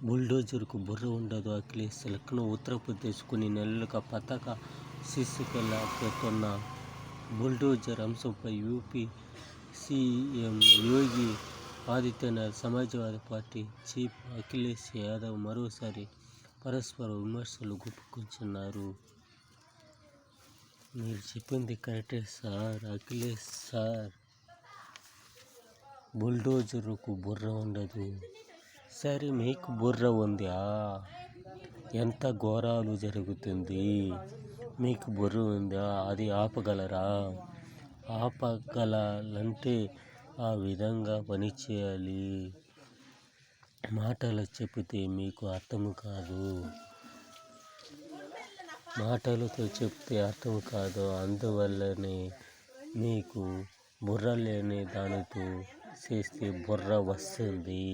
బుల్డోజర్కు బుర్ర ఉండదు అఖిలేష్ లక్నో ఉత్తరప్రదేశ్ కొన్ని నెలలుగా పతాక శీర్షికలపెడుతున్న బుల్డోజర్ అంశంపై UP CM Yogi Adityanath, Samajwadi party chief Akhilesh Yadav మరోసారి పరస్పర విమర్శలు గుప్పించుకున్నారు. మీరు చెప్పింది కరెక్టే సార్. అఖిలేష్ సార్, బుల్డోజర్కు బుర్ర ఉండదు. సరే, మీకు బుర్ర ఉందా? ఎంత ఘోరాలు జరుగుతుంది. మీకు బుర్ర ఉందా? అది ఆపగలరా? ఆపగలంటే ఆ విధంగా పనిచేయాలి. మాటలు చెబితే మీకు అర్థం కాదు. మాటలతో చెప్తే అర్థం కాదు. అందువల్లనే మీకు బుర్ర లేని దానితో చేస్తే బుర్ర వస్తుంది.